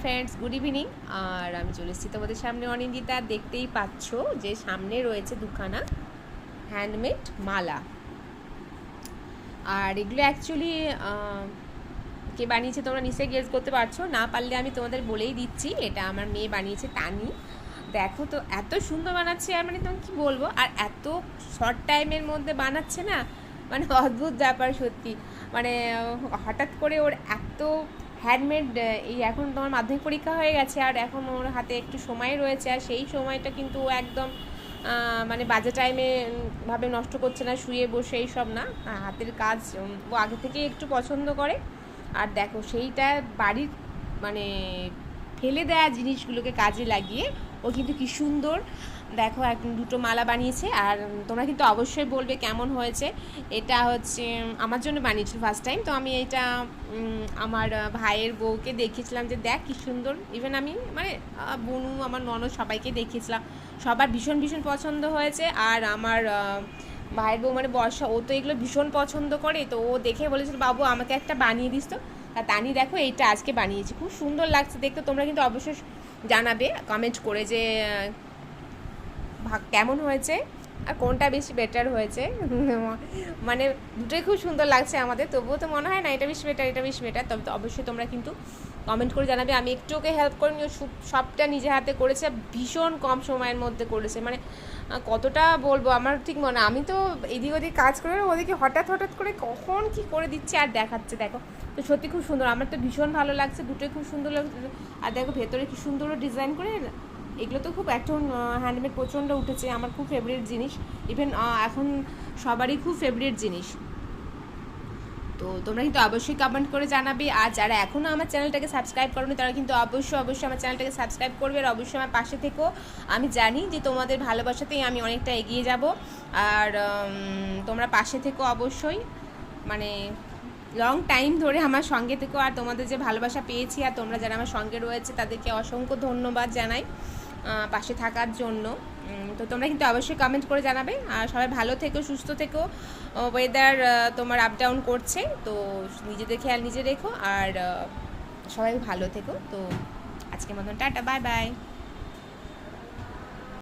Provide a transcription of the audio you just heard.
Friends, good evening. আর আমি চলে এসেছি তোমাদের সামনে অনিন্দিতা। দেখতেই পাচ্ছ যে সামনে রয়েছে দুখানা হ্যান্ডমেড মালা। আর এগুলো অ্যাকচুয়ালি কে বানিয়েছে তোমরা নিশ্চয়ই গেস করতে পারছো, না পারলে আমি তোমাদের বলেই দিচ্ছি। এটা আমার মেয়ে বানিয়েছে, তানি। দেখো তো এত সুন্দর বানাচ্ছে, আর মানে তোমাকে কী বলবো, আর এত শর্ট টাইমের মধ্যে বানাচ্ছে না, মানে অদ্ভুত ব্যাপার সত্যি। মানে হঠাৎ করে ওর এত হ্যান্ডমেড, এই এখন তোমার মাধ্যমিক পরীক্ষা হয়ে গেছে আর এখন ওর হাতে একটু সময় রয়েছে, আর সেই সময়টা কিন্তু ও একদম মানে বাজে টাইমে ভাবে নষ্ট করছে না, শুয়ে বসে এই সব না, হাতের কাজ ও আগে থেকে একটু পছন্দ করে। আর দেখো সেইটা বাড়ির মানে ফেলে দেওয়া জিনিসগুলোকে কাজে লাগিয়ে ও কিন্তু কি সুন্দর দেখো দুটো মালা বানিয়েছে। আর তোমরা কিন্তু অবশ্যই বলবে কেমন হয়েছে। এটা হচ্ছে আমার জন্য বানিয়েছিল ফার্স্ট টাইম, তো আমি এটা আমার ভাইয়ের বউকে দেখিয়েছিলাম যে দেখ কি সুন্দর। ইভেন আমি মানে বনু, আমার ননদ সবাইকে দেখিয়েছিলাম, সবার ভীষণ ভীষণ পছন্দ হয়েছে। আর আমার ভাইয়ের বউ মানে বর্ষা, ও তো এগুলো ভীষণ পছন্দ করে, তো ও দেখে বলেছিল বাবু আমাকে একটা বানিয়ে দিস তো। আর তানি দেখো এইটা আজকে বানিয়েছি, খুব সুন্দর লাগছে দেখতে। তোমরা কিন্তু অবশ্যই জানাবে কমেন্ট করে যে কেমন হয়েছে আর কোনটা বেশি বেটার হয়েছে। মানে দুটোই খুব সুন্দর লাগছে আমাদের, তবুও তো মনে হয় না এটা বেশি বেটার, এটা বেশি বেটার। তবে তো অবশ্যই তোমরা কিন্তু কমেন্ট করে জানাবে। আমি একটু ওকে হেল্প করিনি, সবটা নিজে হাতে করেছে, ভীষণ কম সময়ের মধ্যে করেছে। মানে কতটা বলবো আমার ঠিক মনে, আমি তো এদিক ওদিক কাজ করে ওদিকে হঠাৎ হঠাৎ করে কখন কি করে দিচ্ছে আর দেখাচ্ছে। দেখো তো সত্যি খুব সুন্দর, আমার তো ভীষণ ভালো লাগছে, দুটোই খুব সুন্দর লাগছে। আর দেখো ভেতরে কি সুন্দর ডিজাইন করে, এগুলো তো খুব এখন হ্যান্ডমেড প্রচণ্ড উঠেছে, আমার খুব ফেভারিট জিনিস। ইভেন এখন সবারই খুব ফেভারিট জিনিস। তো তোমরা কিন্তু অবশ্যই কমেন্ট করে জানাবে। আর যারা এখনও আমার চ্যানেলটাকে সাবস্ক্রাইব করোনি তারা কিন্তু অবশ্যই অবশ্যই আমার চ্যানেলটাকে সাবস্ক্রাইব করবে, আর অবশ্যই আমার পাশে থেকো। আমি জানি যে তোমাদের ভালোবাসাতেই আমি অনেকটা এগিয়ে যাব। আর তোমরা পাশে থেকো অবশ্যই, মানে লং টাইম ধরে আমার সঙ্গে থেকো। আর তোমাদের যে ভালোবাসা পেয়েছি আর তোমরা যারা আমার সঙ্গে রয়েছে তাদেরকে অসংখ্য ধন্যবাদ জানাই পাশে থাকার জন্য। তো তোমরা কিন্তু অবশ্যই কমেন্ট করে জানাবে। আর সবাই ভালো থেকো, সুস্থ থেকো। ওয়েদার তোমার আপ ডাউন করছে, তো নিজেদের খেয়াল নিজে রেখো। আর সবাই ভালো থেকো। তো আজকের মতন টাটা, বাই বাই।